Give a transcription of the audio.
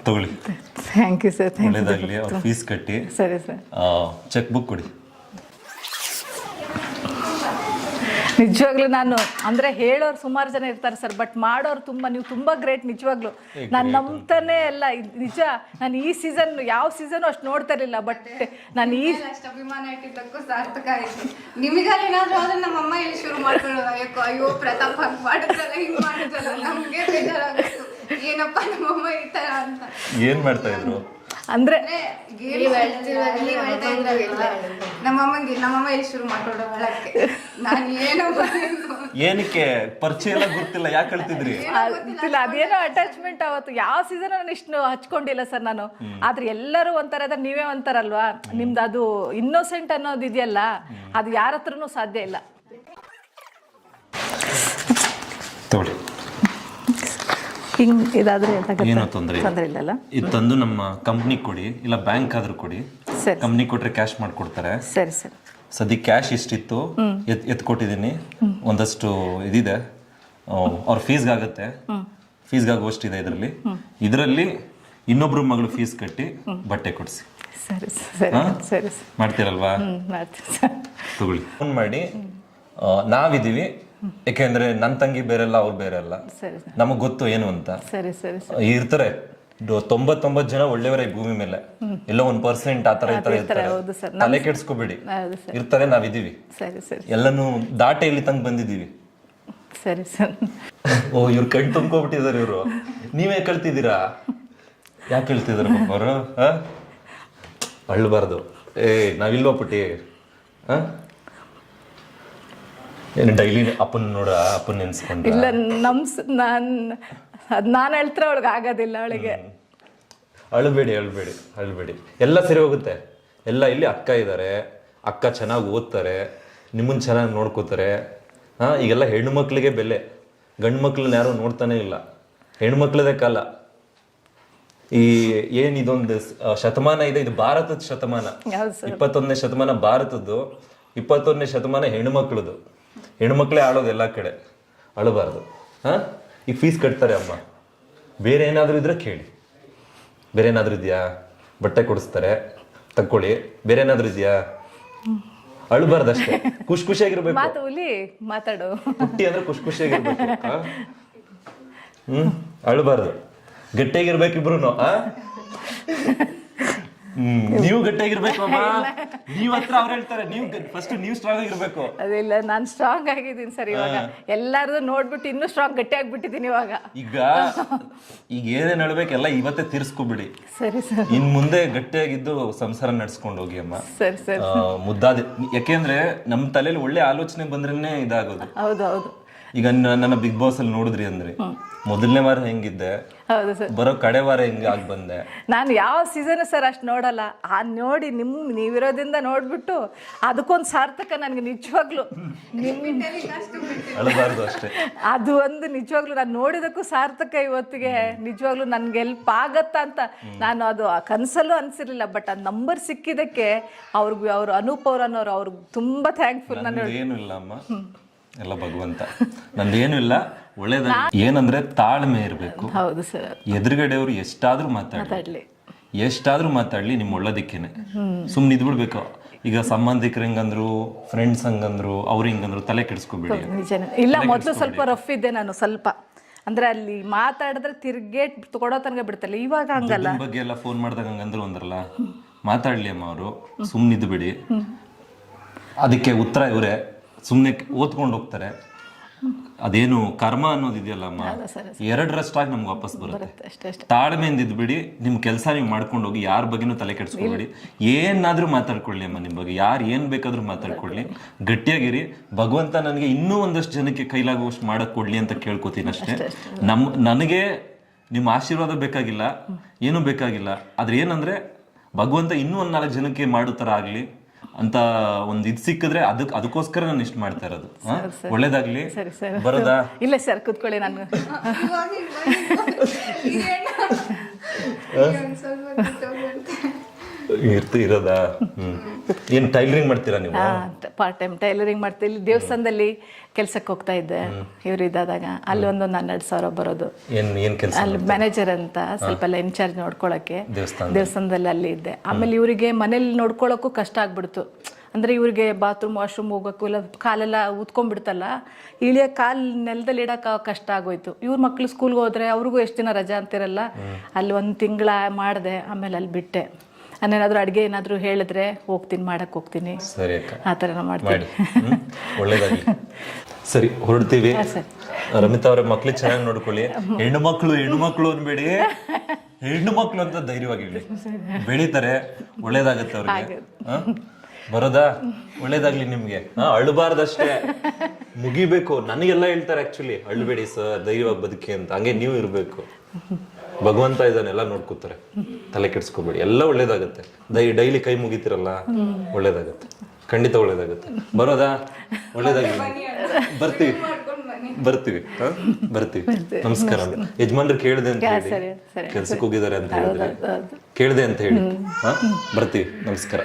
ತಗೊಳ್ಳಿ. Thank you sir. ಒಳ್ಳೇದಾಗಲಿ. ಅವ್ರ ಫೀಸ್ ಕಟ್ಟಿ. ಸರಿ ಸರ್. ಚೆಕ್ ಬುಕ್ ಕೊಡಿ. ನಿಜವಾಗ್ಲೂ ನಾನು ಅಂದರೆ ಹೇಳೋರು ಸುಮಾರು ಜನ ಇರ್ತಾರೆ ಸರ್, ಬಟ್ ಮಾಡೋರು ನೀವು ತುಂಬ ಗ್ರೇಟ್ ನಿಜವಾಗ್ಲೂ. ನಾನು ನಂಬ್ತಾನೆ ಎಲ್ಲ ನಿಜ. ನಾನು ಈ ಸೀಸನ್ ಯಾವ ಸೀಸನ್ ಅಷ್ಟು ನೋಡ್ತಾ ಇರಲಿಲ್ಲ, ಬಟ್ ನಾನು ಅಷ್ಟು ಅಭಿಮಾನ ಇಟ್ಟಿದ್ದಕ್ಕೂ ಸಾರ್ಥಕ ಆಯಿತು. ನಿಮಗಾರ ಏನಾದರೂ ಆದರೆ ನಮ್ಮಮ್ಮ ಇಲ್ಲಿ ಶುರು ಮಾಡ್ಕೊಳ್ಳೋದು, ಅಯ್ಯೋ ಪ್ರತಾಪ್ ಹಂಗೆ ಮಾಡಿದ್ರಲ್ಲ ಹಿಂಗೆ ಮಾಡಿದ್ರಲ್ಲ, ನಮಗೆ ಬೇಜಾರಾಗಿತ್ತು, ಏನಪ್ಪ ನಮ್ಮಮ್ಮ ಈ ಥರ ಅಂತ. ಏನು ಮಾಡ್ತಾ ಇದ್ರು ಅಂದ್ರೆ ನಮ್ಮಮ್ಮ ಇಲ್ಲಿ ಶುರು ಮಾಡ್ಕೊಳ್ಳೋ ಒಳಕ್ಕೆ ನಾನು ಏನಕ್ಕೆ ಪರಿಚಯ ಎಲ್ಲ ಗೊತ್ತಿಲ್ಲ, ಯಾಕೆ ಹೇಳ್ತಿದ್ರಿ? ಅದೇನೋ ಅಟ್ಯಾಚ್ಮೆಂಟ್. ಅವತ್ತು ಯಾವ ಸೀಸನ್ ನಾನು ಇಷ್ಟು ಹಚ್ಕೊಂಡಿಲ್ಲ ಸರ್ ನಾನು. ಆದ್ರೆ ಎಲ್ಲರೂ ಒಂಥರ ಅದ, ನೀವೇ ಒಂಥರಲ್ವಾ, ನಿಮ್ದು ಅದು ಇನ್ನೋಸೆಂಟ್ ಅನ್ನೋದು ಇದೆಯಲ್ಲ, ಅದು ಯಾರ ಹತ್ರನೂ ಸಾಧ್ಯ ಇಲ್ಲ. ತಗೊಳ್ಳಿ. ಹಿಂಗ್ ಇದಾದ್ರೆ ಏನೋ ತೊಂದರೆ ಇಲ್ಲಲ್ಲ. ಇದು ತಂದು ನಮ್ಮ ಕಂಪ್ನಿ ಕೊಡಿ, ಇಲ್ಲ ಬ್ಯಾಂಕ್ ಆದ್ರೂ ಕೊಡಿ. ಕಂಪ್ನಿ ಕೊಟ್ರೆ ಕ್ಯಾಶ್ ಮಾಡ್ಕೊಡ್ತಾರೆ. ಸರಿ ಸರಿ. ಸದ್ಯ ಕ್ಯಾಶ್ ಇಷ್ಟಿತ್ತು, ಎತ್ಕೊಟ್ಟಿದ್ದೀನಿ. ಒಂದಷ್ಟು ಇದಿದೆ, ಅವ್ರ ಫೀಸ್ಗಾಗತ್ತೆ, ಫೀಸ್ಗಾಗುವಷ್ಟಿದೆ ಇದರಲ್ಲಿ ಇನ್ನೊಬ್ರು ಮಗಳು ಫೀಸ್ ಕಟ್ಟಿ ಬಟ್ಟೆ ಕೊಡಿಸಿ. ಸರಿ ಸರಿ ಸರಿ. ಮಾಡ್ತೀರಲ್ವಾ? ತಗೊಳ್ಳಿ. ಫೋನ್ ಮಾಡಿ ನಾವಿದೀವಿ, ಯಾಕೆಂದ್ರೆ ನನ್ನ ತಂಗಿ ಬೇರೆಲ್ಲ, ಅವ್ರು ಬೇರೆ ಅಲ್ಲ, ನಮಗ್ ಗೊತ್ತು ಏನು ಅಂತ. ಇರ್ತಾರೆ 99 ಜನ ಒಳ್ಳೆಯವರೇ ಈ ಭೂಮಿ ಮೇಲೆ, ಎಲ್ಲೋ 1% ಆತರ ಇರ್ತಾರೆ. ತಲೆ ಕೆಡ್ಸ್ಕೊಬೇಡಿ, ಇರ್ತಾರೆ, ನಾವಿದೀವಿ. ಎಲ್ಲಾನು ದಾಟೆ ಇಲ್ಲಿ ತಂಗ್ ಬಂದಿದೀವಿ. ಸರಿ ಸರ್. ಓ, ಇವ್ರು ಕಣ್ ತುಂಬ್ಕೊಬಿಟ್ಟಿದಾರೆ ಇವ್ರು. ನೀವೇ ಕಳ್ತಿದ್ದೀರಾ? ಯಾಕೆ ಹೇಳ್ತಿದಾರ ಅವರು? ಅಳ್ಬಾರ್ದು. ನಾವಿಲ್ವಾ ಪುಟ್ಟಿ? ಏನು ಡೈಲಿ ಅಪ್ಪನ ನೋಡ, ಅಪ್ಪನ ನೆನ್ಸ್ಕೊಂಡ್ರೆ? ಇಲ್ಲ, ನಾನು ಹೇಳ್ತಾರೆ ಅವಳಿಗೆ ಆಗೋದಿಲ್ಲ. ಅವಳಿಗೆ ಅಳ್ಬೇಡಿ ಅಳ್ಬೇಡಿ ಅಳ್ಬೇಡಿ, ಎಲ್ಲ ಸರಿ ಹೋಗುತ್ತೆ. ಎಲ್ಲ ಇಲ್ಲಿ ಅಕ್ಕ ಇದ್ದಾರೆ, ಅಕ್ಕ ಚೆನ್ನಾಗಿ ಓದ್ತಾರೆ, ನಿಮ್ಮನ್ನ ಚೆನ್ನಾಗಿ ನೋಡ್ಕೋತಾರೆ. ಈಗೆಲ್ಲ ಹೆಣ್ಣು ಮಕ್ಳಿಗೆ ಬೆಲೆ, ಗಂಡು ಮಕ್ಳನ್ನ ಯಾರು ನೋಡ್ತಾನೆ ಇಲ್ಲ. ಹೆಣ್ಣು ಮಕ್ಳದೇ ಕಾಲ. ಈ ಇದೊಂದು ಶತಮಾನ ಇದೆ, ಇದು ಭಾರತದ ಶತಮಾನ. 21ನೇ ಶತಮಾನ ಭಾರತದ್ದು, 21ನೇ ಶತಮಾನ ಹೆಣ್ಣು ಮಕ್ಳದು. ಹೆಣ್ಮಕ್ಳೇ ಆಡೋದು ಎಲ್ಲ ಕಡೆ. ಅಳಬಾರ್ದು. ಈಗ ಫೀಸ್ ಕಟ್ತಾರೆ ಅಮ್ಮ, ಬೇರೆ ಏನಾದರೂ ಇದ್ರೆ ಕೇಳಿ. ಬೇರೆ ಏನಾದರೂ ಇದೆಯಾ? ಬಟ್ಟೆ ಕೊಡಿಸ್ತಾರೆ, ತಕ್ಕೊಳ್ಳಿ. ಬೇರೆ ಏನಾದರೂ ಇದೆಯಾ? ಅಳಬಾರ್ದು ಅಷ್ಟೇ. ಖುಷಿಯಾಗಿರ್ಬೇಕು. ಮಾತಾಡು. ಹುಟ್ಟಿ ಅಂದ್ರೆ ಖುಷಿಯಾಗಿರ್ಬೇಕು. ಅಳಬಾರ್ದು, ಗಟ್ಟಿಯಾಗಿರ್ಬೇಕು ಇಬ್ರು. ನೀವು ಗಟ್ಟಿಯಾಗಿರ್ಬೇಕು ಅಮ್ಮ. ನೀವ್ ಹತ್ರ ಅವ್ರು ಹೇಳ್ತಾರೆ, ನೀವು ಸ್ಟ್ರಾಂಗ್ ಆಗಿರ್ಬೇಕು. ಅದಿಲ್ಲ, ನಾನು ಸ್ಟ್ರಾಂಗ್ ಆಗಿದ್ದೀನಿ ಸರ್. ಇವಾಗ ಎಲ್ಲಾರು ನೋಡ್ಬಿಟ್ಟು ಇನ್ನೂ ಸ್ಟ್ರಾಂಗ್ ಗಟ್ಟಿ ಆಗ್ಬಿಟ್ಟಿದ್ದೀನಿ ಇವಾಗ. ಈಗ ಏನೇನ್ ಹೇಳ್ಬೇಕೆಲ್ಲ ಇವತ್ತೇ ತೀರ್ಸ್ಕೊಬಿಡಿ. ಸರಿ ಸರ್. ಇನ್ ಮುಂದೆ ಗಟ್ಟಿಯಾಗಿದ್ದು ಸಂಸಾರ ನಡ್ಸ್ಕೊಂಡು ಹೋಗಿ ಅಮ್ಮ. ಸರಿ ಸರ್. ಮುದ್ದಾದ. ಯಾಕೆಂದ್ರೆ ನಮ್ ತಲೆಯಲ್ಲಿ ಒಳ್ಳೆ ಆಲೋಚನೆ ಬಂದ್ರೇನೆ ಇದಾಗೋದು. ಹೌದು ಹೌದು. ಈಗ ನನ್ನ ಬಿಗ್ ಬಾಸ್ ಅಲ್ಲಿ ನೋಡಿದ್ರಿ ಅಂದ್ರೆ, ಮೊದಲನೇ ವಾರ ಹೆಂಗಿದ್ದೆ, ಬರೋ ಕಡೆ ವಾರ ಹೆಂಗ ಆಗಿ ಬಂದೆ. ನಾನು ಯಾವ ಸೀಸನ್ ಸರ್ ಅಷ್ಟು ನೋಡಲ್ಲ. ನೋಡಿ ನೀವಿರೋದ್ರಿಂದ ನೋಡ್ಬಿಟ್ಟು ಅದಕ್ಕೊಂದು ಸಾರ್ಥಕ ನನಗೆ ನಿಜವಾಗ್ಲು. ಅಳಬಾರ್ದು ಅಷ್ಟೇ. ಅದು ಒಂದು ನಿಜವಾಗ್ಲು ನಾನು ನೋಡಿದಕ್ಕೂ ಸಾರ್ಥಕ ಇವತ್ತಿಗೆ. ನಿಜವಾಗ್ಲು ನನ್ಗೆ ಹೆಲ್ಪ್ ಆಗತ್ತಾ ಅಂತ ನಾನು ಅದು ಕನಸಲ್ಲೂ ಅನ್ಸಿರ್ಲಿಲ್ಲ. ಬಟ್ ಆ ನಂಬರ್ ಸಿಕ್ಕಿದ್ದಕ್ಕೆ ಅವ್ರು ಅನೂಪ್ ಅನ್ನೋರು ಅವ್ರಿಗೆ ತುಂಬಾ ಥ್ಯಾಂಕ್ಫುಲ್. ನಾನು ಏನು ಇಲ್ಲ ಅಮ್ಮ, ಎಲ್ಲ ಭಗವಂತ. ನಂದೇನು ಇಲ್ಲ, ಒಳ್ಳೇದಾಗಿ. ಏನಂದ್ರೆ ತಾಳ್ಮೆ ಇರ್ಬೇಕು. ಹೌದು ಸರ್. ಎದುರುಗಡೆಯವರು ಎಷ್ಟಾದ್ರೂ ಮಾತಾಡ್ಲಿ ನಿಮ್ ಒಳ್ಳೇದಕ್ಕೇನೆ. ಸುಮ್ನೆ ಇದ್ಬಿಡ್ಬೇಕು. ಈಗ ಸಂಬಂಧಿಕರು ಹೆಂಗಂದ್ರು, ಫ್ರೆಂಡ್ಸ್ ಹಂಗಂದ್ರು, ಅವ್ರು ಹಿಂಗಂದ್ರು, ತಲೆ ಕೆಡಿಸ್ಕೊಬೇಡಿ. ಇಲ್ಲ, ಮೊದಲು ಸ್ವಲ್ಪ ರಫ್ ಇದ್ದೆ ನಾನು ಸ್ವಲ್ಪ. ಅಂದ್ರೆ ಅಲ್ಲಿ ಮಾತಾಡಿದ್ರೆ ತಿರ್ಗೇಟ್ ಕೊಡೋ ತನಕ ಬಿಡ್ತಲ್ಲ. ಇವಾಗ ಹಂಗಲ್ಲ. ಬಗ್ಗೆ ಎಲ್ಲ ಫೋನ್ ಮಾಡಿದಾಗ ಹಂಗಂದ್ರು ಅಂದ್ರಲ್ಲ, ಮಾತಾಡ್ಲಿ ಅಮ್ಮ ಅವರು, ಸುಮ್ನಿದ್ದು ಬಿಡಿ. ಅದಕ್ಕೆ ಉತ್ತರ ಇವರೇ ಸುಮ್ನೆ ಓದ್ಕೊಂಡು ಹೋಗ್ತಾರೆ. ಅದೇನು ಕರ್ಮ ಅನ್ನೋದಿದೆಯಲ್ಲ ಅಮ್ಮ, 2ರಷ್ಟಾಗಿ ನಮ್ಗೆ ವಾಪಸ್ ಬರುತ್ತೆ. ತಾಳ್ಮೆಯಿಂದ ಇದ್ಬಿಡಿ, ನಿಮ್ ಕೆಲಸ ನೀವು ಮಾಡ್ಕೊಂಡು ಹೋಗಿ. ಯಾರ ಬಗ್ಗೆನೂ ತಲೆ ಕೆಡ್ಸ್ಕೊಬೇಡಿ. ಏನಾದ್ರೂ ಮಾತಾಡ್ಕೊಳ್ಳಿ ಅಮ್ಮ, ನಿಮ್ ಬಗ್ಗೆ ಯಾರು ಏನ್ ಬೇಕಾದ್ರೂ ಮಾತಾಡ್ಕೊಳ್ಳಿ. ಗಟ್ಟಿಯಾಗಿರಿ. ಭಗವಂತ ನನಗೆ ಇನ್ನೂ ಒಂದಷ್ಟು ಜನಕ್ಕೆ ಕೈಲಾಗುವಷ್ಟು ಮಾಡಕ್ ಕೊಡ್ಲಿ ಅಂತ ಕೇಳ್ಕೊತೀನಿ ಅಷ್ಟೇ. ನನಗೆ ನಿಮ್ಮ ಆಶೀರ್ವಾದ ಬೇಕಾಗಿಲ್ಲ, ಏನೂ ಬೇಕಾಗಿಲ್ಲ. ಆದ್ರೆ ಏನಂದ್ರೆ ಭಗವಂತ ಇನ್ನೂ 4 ಜನಕ್ಕೆ ಮಾಡೋ ತರ ಆಗ್ಲಿ ಅಂತ ಒಂದು ಇದು ಸಿಕ್ಕಿದ್ರೆ ಅದಕ್ಕೋಸ್ಕರ ನಾನು ಇಷ್ಟು ಮಾಡ್ತಾ ಇರೋದು. ಒಳ್ಳೇದಾಗ್ಲಿ. ಬರೋದಾ? ಇಲ್ಲ ಸರ್, ಕೂತ್ಕೊಳ್ಳಿ. ನಾನು ಇರೋದಾ? ಏನ್ ಟೈಲರಿಂಗ್ ಮಾಡ್ತೀರಾ ನೀವು? ಪಾರ್ಟ್ ಟೈಮ್ ಟೈಲರಿಂಗ್ ಮಾಡ್ತಾ ಇಲ್ಲಿ ದೇವಸ್ಥಾನದಲ್ಲಿ ಕೆಲ್ಸಕ್ಕೆ ಹೋಗ್ತಾ ಇದ್ದೆ ಇವ್ರು ಇದ್ದಾಗ. ಅಲ್ಲಿ ಒಂದು 12,000 ಬರೋದು. ಏನ್ ಕೆಲಸ? ಅಲ್ಲಿ ಮ್ಯಾನೇಜರ್ ಅಂತ ಸ್ವಲ್ಪ ಎಲ್ಲ ಇನ್ಚಾರ್ಜ್ ನೋಡ್ಕೊಳಕ್ಕೆ ದೇವಸ್ಥಾನದಲ್ಲಿ ಅಲ್ಲಿ ಇದ್ದೆ. ಆಮೇಲೆ ಇವರಿಗೆ ಮನೇಲಿ ನೋಡ್ಕೊಳಕ್ಕೂ ಕಷ್ಟ ಆಗ್ಬಿಡ್ತು. ಅಂದರೆ ಇವ್ರಿಗೆ ಬಾತ್ರೂಮ್ ವಾಶ್ರೂಮ್ ಹೋಗೋಕ್ಕೂ ಇಲ್ಲ, ಕಾಲೆಲ್ಲ ಊದ್ಕೊಂಡ್ಬಿಡ್ತಲ್ಲ, ಇಳಿಯ ಕಾಲು ನೆಲದಲ್ಲಿ ಇಡೋಕೆ ಕಷ್ಟ ಆಗೋಯ್ತು. ಇವ್ರ ಮಕ್ಳು ಸ್ಕೂಲ್ಗೆ ಹೋದ್ರೆ ಅವ್ರಿಗೂ ಎಷ್ಟು ದಿನ ರಜಾ ಅಂತಿರಲ್ಲ. ಅಲ್ಲಿ 1 ತಿಂಗಳ ಮಾಡಿದೆ, ಆಮೇಲೆ ಅಲ್ಲಿ ಬಿಟ್ಟೆ. ನಾನೇನಾದರೂ ಅಡುಗೆ ಏನಾದರೂ ಹೇಳಿದ್ರೆ ಹೋಗ್ತೀನಿ, ಮಾಡಕ್ಕೆ ಹೋಗ್ತೀನಿ. ಸರಿ ಅಕ್ಕ, ಆ ಥರ ಮಾಡ್ತೀನಿ. ಒಳ್ಳೇದಾಗಲಿ. ಸರಿ, ಹೊರಡ್ತೀವಿ. ರಮಿತಾ ಅವರೇ, ಮಕ್ಳಿಗೆ ಚೆನ್ನಾಗಿ ನೋಡ್ಕೊಳ್ಳಿ. ಹೆಣ್ಣು ಮಕ್ಕಳು ಅನ್ಬೇಡಿ, ಹೆಣ್ಣು ಮಕ್ಕಳು ಅಂತ ಧೈರ್ಯವಾಗಿರ್ಲಿ. ಬೆಳೀತಾರೆ, ಒಳ್ಳೇದಾಗತ್ತೆ ಅವ್ರಿಗೆ. ಬರೋದಾ? ಒಳ್ಳೇದಾಗ್ಲಿ ನಿಮ್ಗೆ. ಅಳ್ಬಾರ್ದಷ್ಟೇ, ಮುಗಿಬೇಕು. ನನಗೆಲ್ಲ ಹೇಳ್ತಾರೆ ಆಕ್ಚುಲಿ, ಅಳ್ಬೇಡಿ ಸರ್, ಧೈರ್ಯವಾಗಿ ಬದುಕಿ ಅಂತ. ಹಂಗೆ ನೀವು ಇರ್ಬೇಕು. ಭಗವಂತ ಇದನ್ನೆಲ್ಲ ನೋಡ್ಕೋತಾರೆ, ತಲೆ ಕೆಡ್ಸ್ಕೊಬೇಡಿ, ಎಲ್ಲ ಒಳ್ಳೇದಾಗತ್ತೆ. ಡೈಲಿ ಕೈ ಮುಗಿತಿರಲ್ಲ, ಒಳ್ಳೇದಾಗತ್ತೆ, ಖಂಡಿತ ಒಳ್ಳೇದಾಗತ್ತೆ. ಬರೋದಾ? ಒಳ್ಳೇದಾಗಿ ಬರ್ತೀವಿ. ನಮಸ್ಕಾರ. ಯಜಮಾನ್ರು ಕೇಳಿದೆ ಅಂತ ಹೇಳಿ, ಕೆಲ್ಸಕ್ಕೆ ಹೋಗಿದ್ದಾರೆ ಅಂತ ಹೇಳಿದ್ರೆ ಕೇಳಿದೆ ಅಂತ ಹೇಳಿ. ಬರ್ತೀವಿ. ನಮಸ್ಕಾರ.